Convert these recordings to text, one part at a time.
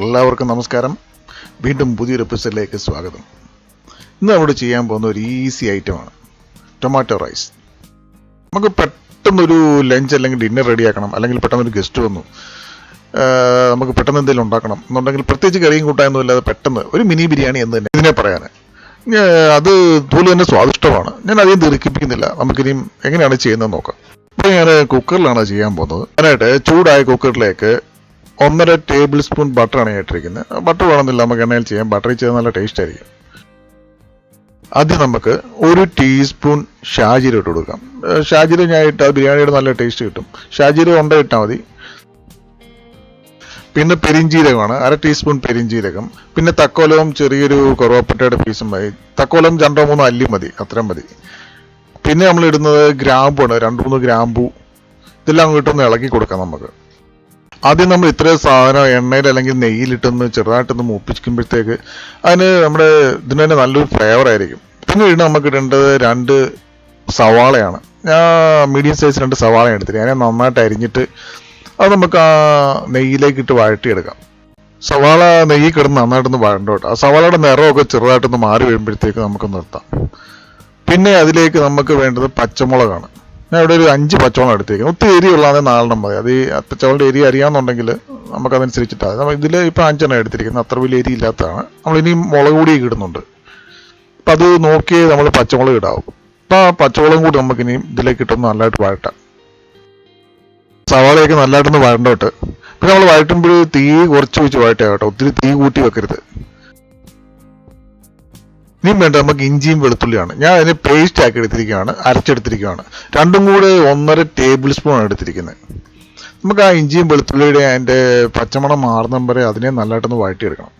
എല്ലാവർക്കും നമസ്കാരം. വീണ്ടും പുതിയൊരു എപ്പിസോഡിലേക്ക് സ്വാഗതം. ഇന്ന് നമ്മൾ ചെയ്യാൻ പോകുന്ന ഒരു ഈസി ഐറ്റമാണ് ടൊമാറ്റോ റൈസ്. നമുക്ക് പെട്ടെന്നൊരു ലഞ്ച് അല്ലെങ്കിൽ ഡിന്നർ റെഡിയാക്കണം, അല്ലെങ്കിൽ പെട്ടെന്നൊരു ഗസ്റ്റ് വന്നു, നമുക്ക് പെട്ടെന്ന് എന്തെങ്കിലും ഉണ്ടാക്കണം എന്നുണ്ടെങ്കിൽ പ്രത്യേകിച്ച് കറിയും കൂട്ടാനൊന്നും ഇല്ലാതെ പെട്ടെന്ന് ഒരു മിനി ബിരിയാണി എന്ന് തന്നെ ഇതിനെ പറയാൻ. അത് അതുപോലെ തന്നെ സ്വാദിഷ്ടമാണ്. ഞാൻ അധികം ദീർഘിപ്പിക്കുന്നില്ല, നമുക്കിനിയും എങ്ങനെയാണ് ചെയ്യുന്നത് നോക്കാം. ഇപ്പോൾ ഞാൻ കുക്കറിലാണ് ചെയ്യാൻ പോകുന്നത്. അതിനായിട്ട് ചൂടായ കുക്കറിലേക്ക് 1.5 ടേബിൾ സ്പൂൺ ബട്ടറാണ് ഞാൻ ഇട്ടിരിക്കുന്നത്. ബട്ടർ വേണമെന്നില്ല, നമുക്ക് എണ്ണയിൽ ചെയ്യാം. ബട്ടറിൽ ചെയ്താൽ നല്ല ടേസ്റ്റ് ആയിരിക്കും. ആദ്യം നമുക്ക് 1 ടീസ്പൂൺ ഷാജീര ഇട്ട് കൊടുക്കാം. ഷാജീര ഞാൻ ഇട്ടാൽ ബിരിയാണിയുടെ നല്ല ടേസ്റ്റ് കിട്ടും. ഷാജീര ഉണ്ട ഇട്ടാൽ മതി. പിന്നെ പെരിഞ്ജീരകമാണ്, 1/2 ടീസ്പൂൺ പെരിഞ്ജീരകം. പിന്നെ തക്കോലവും ചെറിയൊരു കറുവാപ്പട്ടയുടെ പീസും മതി. തക്കോലം 2-3 അല്ലി മതി, അത്രയും മതി. പിന്നെ നമ്മൾ ഇടുന്നത് ഗ്രാമ്പുമാണ്, 2-3 ഗ്രാമ്പു. ഇതെല്ലാം കിട്ടൊന്ന് ഇളക്കി കൊടുക്കാം നമുക്ക്. ആദ്യം നമ്മൾ ഇത്രയും സാധനം എണ്ണയിൽ അല്ലെങ്കിൽ നെയ്യിലിട്ടൊന്ന് ചെറുതായിട്ടൊന്ന് മൂപ്പിക്കുമ്പോഴത്തേക്ക് അതിന് നമ്മുടെ ഇതിന് തന്നെ നല്ലൊരു ഫ്ലേവർ ആയിരിക്കും. പിന്നെ നമുക്ക് ഇടേണ്ടത് 2 സവാളയാണ്. ഞാൻ മീഡിയം സൈസ് 2 സവാളയാണ് എടുത്തിട്ട് അതിനെ നന്നായിട്ട് അരിഞ്ഞിട്ട് അത് നമുക്ക് ആ നെയ്യിലേക്ക് ഇട്ട് വഴട്ടിയെടുക്കാം. സവാള നെയ്യിൽ കിടന്ന് നന്നായിട്ടൊന്ന് വഴണ്ടോട്ടെ. ആ സവാളയുടെ നിറമൊക്കെ ചെറുതായിട്ടൊന്ന് മാറി വരുമ്പോഴത്തേക്ക് നമുക്ക് നിർത്താം. പിന്നെ അതിലേക്ക് നമുക്ക് വേണ്ടത് പച്ചമുളകാണ്. ഞാൻ ഇവിടെ ഒരു 5 പച്ചമുളക് എടുത്തേക്കും. ഒത്തിരി എരിയുള്ളതാണ് 4 മതി. അത് ഈ പച്ചമുളകിൻ്റെ എരി അറിയാമെന്നുണ്ടെങ്കിൽ നമുക്കതനുസരിച്ചിട്ടാണ്. നമ്മൾ ഇതിൽ ഇപ്പോൾ 5 എടുത്തിരിക്കുന്നത്, അത്ര വലിയ എരി ഇല്ലാത്തതാണ്. നമ്മളിനി മുളക് പൊടി ഇടുന്നുണ്ട്. അപ്പം അത് നോക്കി നമ്മൾ പച്ചമുളക് ഇടാവും. അപ്പം ആ പച്ചമുളകും കൂടി നമുക്കിനി ഇതിലേക്ക് ഇട്ടൊന്ന് നല്ലതായിട്ട് വഴട്ടാം. സവാളയൊക്കെ നല്ലതായിട്ടൊന്ന് വഴണ്ടോട്ട്. പിന്നെ നമ്മൾ വഴട്ടുമ്പോൾ തീ കുറച്ച് വെച്ച് വഴട്ടാം കേട്ടോ, ഒത്തിരി തീ കൂട്ടി വെക്കരുത്. ഇനിയും വേണ്ട നമുക്ക് ഇഞ്ചിയും വെളുത്തുള്ളിയാണ്. ഞാൻ അതിന് പേസ്റ്റ് ആക്കി എടുത്തിരിക്കുകയാണ്, അരച്ചെടുത്തിരിക്കുകയാണ്. രണ്ടും കൂടെ 1.5 ടേബിൾ സ്പൂൺ എടുത്തിരിക്കുന്നത്. നമുക്ക് ആ ഇഞ്ചിയും വെളുത്തുള്ളിയുടെ അതിൻ്റെ പച്ചമണം മാറുന്ന വരെ അതിനെ നല്ലതായിട്ടൊന്ന് വഴറ്റിയെടുക്കണം.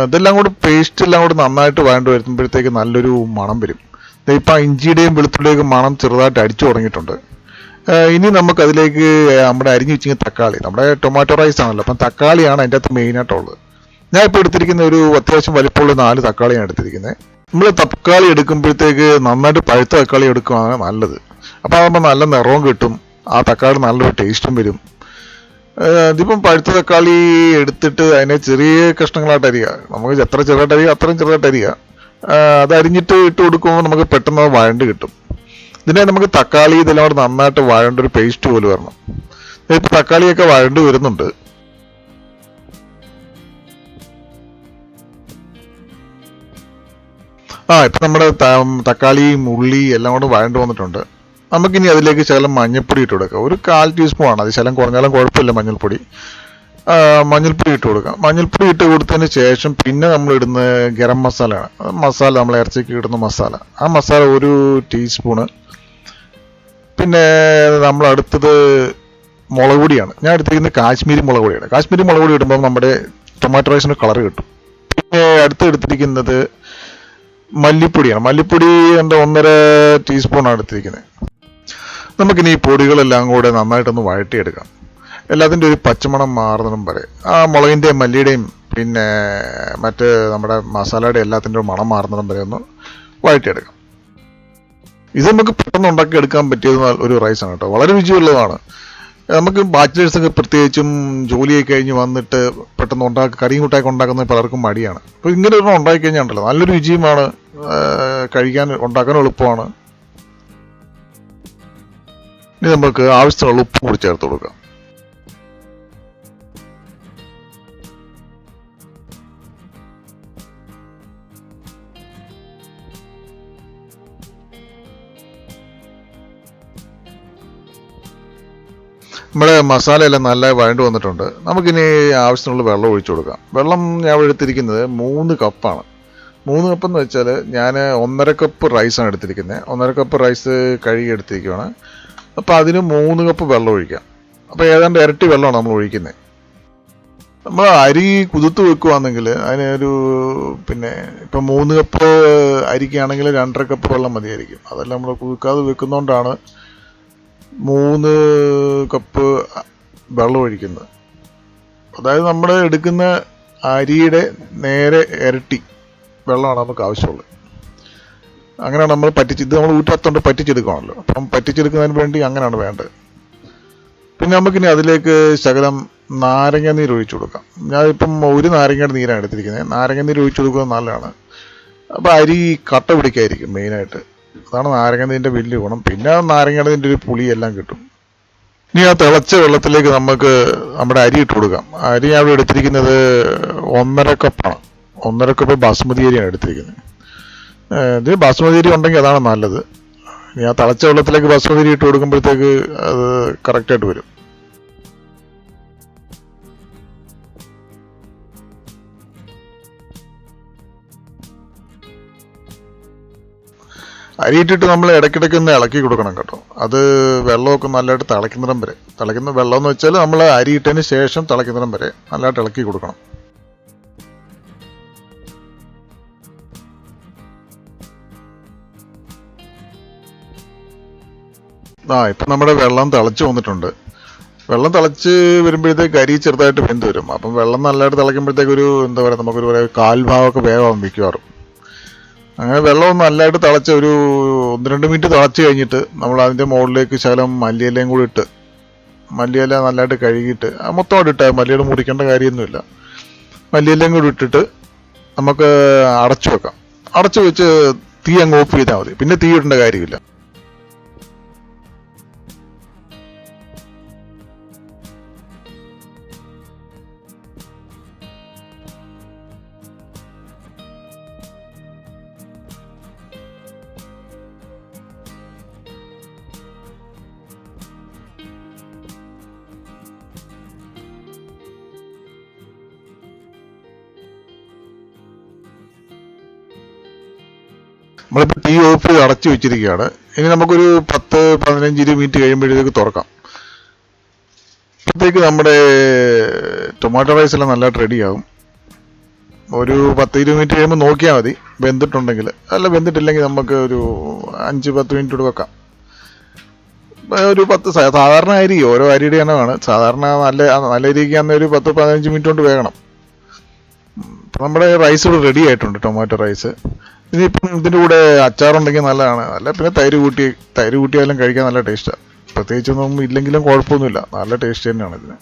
ഇതെല്ലാം കൂടി പേസ്റ്റ് എല്ലാം കൂടി നന്നായിട്ട് വഴണ്ട് വരുമ്പോഴത്തേക്ക് നല്ലൊരു മണം വരും. ഇപ്പം ആ ഇഞ്ചിയുടെയും വെളുത്തുള്ളിയുടെയും മണം ചെറുതായിട്ട് അടിച്ചു തുടങ്ങിയിട്ടുണ്ട്. ഇനി നമുക്ക് അതിലേക്ക് നമ്മുടെ അരിഞ്ഞു വെച്ചിരിക്കുന്ന തക്കാളി, നമ്മുടെ ടൊമാറ്റോ റൈസ് ആണല്ലോ, അപ്പം തക്കാളിയാണ് അതിൻ്റെ അകത്ത് മെയിനായിട്ടുള്ളത്. ഞാൻ ഇപ്പോൾ എടുത്തിരിക്കുന്ന ഒരു അത്യാവശ്യം വലിപ്പമുള്ള 4 തക്കാളിയാണ് എടുത്തിരിക്കുന്നത്. നമ്മൾ തക്കാളി എടുക്കുമ്പോഴത്തേക്ക് നന്നായിട്ട് പഴുത്ത തക്കാളി എടുക്കുകയാണ് നല്ലത്. അപ്പോൾ അതാകുമ്പോൾ നല്ല നിറവും കിട്ടും, ആ തക്കാളി നല്ലൊരു ടേസ്റ്റും വരും. ഇതിപ്പം പഴുത്ത തക്കാളി എടുത്തിട്ട് അതിനെ ചെറിയ കഷ്ണങ്ങളായിട്ട് അരിയുക. നമുക്ക് എത്ര ചെറുതായിട്ട് അരിയുക അത്രയും ചെറുതായിട്ട് അരിയുക. അത് അരിഞ്ഞിട്ട് ഇട്ട് കൊടുക്കുമ്പോൾ നമുക്ക് പെട്ടെന്ന് അത് വഴണ്ട് കിട്ടും. ഇതിനെ നമുക്ക് തക്കാളി ഇതെല്ലാം കൂടെ നന്നായിട്ട് വഴണ്ട ഒരു പേസ്റ്റ് പോലെ വരണം. ഇപ്പോൾ തക്കാളിയൊക്കെ വഴണ്ട് വരുന്നുണ്ട്. ഇപ്പം നമ്മുടെ തക്കാളിയും ഉള്ളി എല്ലാം കൂടെ വഴണ്ട് വന്നിട്ടുണ്ട്. നമുക്കിനി അതിലേക്ക് ശകലം മഞ്ഞൾപ്പൊടി ഇട്ട് കൊടുക്കാം. ഒരു 1/4 ടീസ്പൂൺ ആണ്, അത് ശകലം കുറഞ്ഞാലും കുഴപ്പമില്ല. മഞ്ഞൾപ്പൊടി ഇട്ട് കൊടുക്കാം. മഞ്ഞൾപ്പൊടി ഇട്ട് കൊടുത്തതിന് ശേഷം പിന്നെ നമ്മൾ ഇടുന്ന ഗരം മസാലയാണ്. മസാല നമ്മൾ ഇറച്ചിക്ക് ഇടുന്ന മസാല, ആ മസാല 1 ടീസ്പൂണ്. പിന്നെ നമ്മൾ അടുത്തത് മുളക് പൊടിയാണ്. ഞാൻ എടുത്തിരിക്കുന്നത് കാശ്മീരി മുളക് പൊടിയാണ്. കാശ്മീരി മുളക് പൊടി ഇടുമ്പോൾ നമ്മുടെ ടൊമാറ്റോ റൈസിന് കളർ കിട്ടും. പിന്നെ എടുത്തിരിക്കുന്നത് മല്ലിപ്പൊടിയാണ്. മല്ലിപ്പൊടി എൻ്റെ 1.5 ടീസ്പൂണാണ് എടുത്തിരിക്കുന്നത്. നമുക്കിനി ഈ പൊടികളെല്ലാം കൂടെ നന്നായിട്ടൊന്ന് വഴറ്റിയെടുക്കാം. എല്ലാത്തിൻ്റെ ഒരു പച്ചമണം മാറുന്നതും വരെ, ആ മുളകിൻ്റെയും മല്ലിയുടെയും പിന്നെ മറ്റ് നമ്മുടെ മസാലയുടെ എല്ലാത്തിൻ്റെ മണം മാറുന്നതും വരെ ഒന്ന് വഴറ്റിയെടുക്കാം. ഇത് നമുക്ക് പെട്ടെന്ന് ഉണ്ടാക്കി എടുക്കാൻ പറ്റിയത് ഒരു റൈസാണ് കേട്ടോ, വളരെ രുചിയുള്ളതാണ്. നമുക്ക് ബാച്ചിലേഴ്സൊക്കെ പ്രത്യേകിച്ചും ജോലിയൊക്കെ കഴിഞ്ഞ് വന്നിട്ട് പെട്ടെന്ന് കറിയും കൂട്ടാക്കി ഉണ്ടാക്കുന്നത് പലർക്കും മടിയാണ്. അപ്പോൾ ഇങ്ങനെ ഒരെണ്ണം ഉണ്ടാക്കി കഴിഞ്ഞാൽ ഉണ്ടല്ലോ നല്ലൊരു രുചിയുമാണ്, ഉണ്ടാക്കാൻ എളുപ്പമാണ്. ഇനി നമുക്ക് ആവശ്യത്തിനുള്ള ഉപ്പ് കൂടി ചേർത്ത് കൊടുക്കാം. നമ്മുടെ മസാലയെല്ലാം നല്ല വഴണ്ട് വന്നിട്ടുണ്ട്. നമുക്കിനി ആവശ്യത്തിനുള്ള വെള്ളം ഒഴിച്ചു കൊടുക്കാം. വെള്ളം ഞാൻ എടുത്തിരിക്കുന്നത് 3 കപ്പാണ്. 3 കപ്പെന്ന് വെച്ചാൽ ഞാൻ 1.5 കപ്പ് റൈസാണ് എടുത്തിരിക്കുന്നത്. 1.5 കപ്പ് റൈസ് കഴുകി എടുത്തിരിക്കുകയാണ്. അപ്പോൾ അതിന് 3 കപ്പ് വെള്ളം ഒഴിക്കാം. അപ്പോൾ ഏതാണ്ട് ഇരട്ടി വെള്ളമാണ് നമ്മൾ ഒഴിക്കുന്നത്. നമ്മൾ അരി കുതിർത്ത് വെക്കുകയാണെങ്കിൽ അതിനൊരു പിന്നെ ഇപ്പം 3 കപ്പ് അരിക്കാണെങ്കിൽ 2.5 കപ്പ് വെള്ളം മതിയായിരിക്കും. അതെല്ലാം നമ്മൾ കുതിർക്കാതെ വെക്കുന്നതുകൊണ്ടാണ് 3 കപ്പ് വെള്ളം ഒഴിക്കുന്നത്. അതായത് നമ്മൾ എടുക്കുന്ന അരിയുടെ നേരെ ഇരട്ടി വെള്ളമാണ് നമുക്ക് ആവശ്യമുള്ളത്. അങ്ങനെയാണ് നമ്മൾ ഇത് നമ്മൾ ഊറ്റത്തോണ്ട് പറ്റിച്ചെടുക്കുകയാണല്ലോ. അപ്പം പറ്റിച്ചെടുക്കുന്നതിന് വേണ്ടി അങ്ങനെയാണ് വേണ്ടത്. പിന്നെ നമുക്കിനി അതിലേക്ക് ശകലം നാരങ്ങ നീര് ഒഴിച്ചു കൊടുക്കാം. ഞാനിപ്പം ഒരു നാരങ്ങയുടെ നീരാണ് എടുത്തിരിക്കുന്നത്. നാരങ്ങ നീര് ഒഴിച്ചു കൊടുക്കുന്നത് നല്ലതാണ്. അപ്പോൾ അരി കട്ട പിടിക്കായിരിക്കും മെയിനായിട്ട്. അതാണ് നാരങ്ങ നീരിൻ്റെ വലിയ ഗുണം. പിന്നെ നാരങ്ങയുടെ നീരിൻ്റെ ഒരു പുളിയെല്ലാം കിട്ടും. ഇനി ആ തിളച്ച വെള്ളത്തിലേക്ക് നമുക്ക് നമ്മുടെ അരി ഇട്ട് കൊടുക്കാം. അരി ഞാൻ ഇവിടെ എടുത്തിരിക്കുന്നത് 1.5 കപ്പാണ്. 1.5 കപ്പ് ബാസ്മതി അരിയാണ് എടുത്തിരിക്കുന്നത്. ഇത് ബാസ്മതി അരി ഉണ്ടെങ്കിൽ അതാണ് നല്ലത്. ഇനി ആ തിളച്ച വെള്ളത്തിലേക്ക് ബാസ്മതി അരി ഇട്ട് കൊടുക്കുമ്പോഴത്തേക്ക് അത് കറക്റ്റായിട്ട് വരും. അരിയിട്ടിട്ട് നമ്മൾ ഇടയ്ക്കിടയ്ക്ക് ഒന്ന് ഇളക്കി കൊടുക്കണം കേട്ടോ. അത് വെള്ളമൊക്കെ നല്ലതായിട്ട് തിളയ്ക്കുന്നിടം വരെ, തിളയ്ക്കുന്ന വെള്ളം എന്ന് വെച്ചാൽ നമ്മൾ അരിയിട്ടതിന് ശേഷം തിളയ്ക്കുന്നിടം വരെ നല്ലതായിട്ട് ഇളക്കി കൊടുക്കണം. ഇപ്പം നമ്മുടെ വെള്ളം തിളച്ച് വന്നിട്ടുണ്ട്. വെള്ളം തിളച്ച് വരുമ്പോഴത്തേക്ക് അരി ചെറുതായിട്ട് വെന്ത് വരും. അപ്പം വെള്ളം നല്ലതായിട്ട് തിളയ്ക്കുമ്പോഴത്തേക്ക് ഒരു എന്താ പറയുക, നമുക്കൊരു കാൽഭാഗമൊക്കെ വേഗം മിക്കവാറും. അങ്ങനെ വെള്ളം നല്ലതായിട്ട് തിളച്ച് ഒരു 1-2 മിനിറ്റ് തിളച്ച് കഴിഞ്ഞിട്ട് നമ്മൾ അതിൻ്റെ മുകളിലേക്ക് ശകലം മല്ലിയിലയും കൂടി ഇട്ട്, മല്ലിയില നല്ലതായിട്ട് കഴുകിയിട്ട് മൊത്തമായിട്ട് ഇട്ടാൽ മല്ലിയില മുറിക്കേണ്ട കാര്യമൊന്നുമില്ല. മല്ലിയിലയും കൂടി ഇട്ടിട്ട് നമുക്ക് അടച്ചു വെക്കാം. അടച്ചു വെച്ച് തീ അങ്ങ് ഓഫ് ചെയ്താൽ മതി. പിന്നെ തീ ഇടേണ്ട കാര്യമില്ല. നമ്മളിപ്പോൾ തീ ഓഫ് ചെയ്ത് അടച്ചു വെച്ചിരിക്കുകയാണ്. ഇനി നമുക്കൊരു 10-15 മിനിറ്റ് കഴിയുമ്പോഴത്തേക്ക് തുറക്കാം. അപ്പോഴത്തേക്ക് നമ്മുടെ ടൊമാറ്റോ റൈസ് എല്ലാം നല്ലതായിട്ട് റെഡിയാകും. ഒരു 10-20 മിനിറ്റ് കഴിയുമ്പോൾ നോക്കിയാൽ മതി വെന്തിട്ടുണ്ടെങ്കിൽ. അല്ല വെന്തിട്ടില്ലെങ്കിൽ നമുക്ക് ഒരു 5-10 മിനിറ്റ് കൂടെ വെക്കാം. ഒരു 10 സാധാരണ അരി ഓരോ അരിയുടെ എണ്ണമാണ്. സാധാരണ നല്ല അരിക്കാന്ന് ഒരു 10-15 മിനിറ്റ് കൊണ്ട് വേകണം. അപ്പം നമ്മുടെ റൈസ് ഇവിടെ റെഡി ആയിട്ടുണ്ട്, ടൊമാറ്റോ റൈസ്. ഇനിയിപ്പം ഇതിൻ്റെ കൂടെ അച്ചാറുണ്ടെങ്കിൽ നല്ലതാണ്. അല്ല പിന്നെ തൈര് കൂട്ടിയാലും കഴിക്കാൻ നല്ല ടേസ്റ്റാണ്. പ്രത്യേകിച്ചൊന്നും ഇല്ലെങ്കിലും കുഴപ്പമൊന്നുമില്ല, നല്ല ടേസ്റ്റ് തന്നെയാണ് ഇതിന്.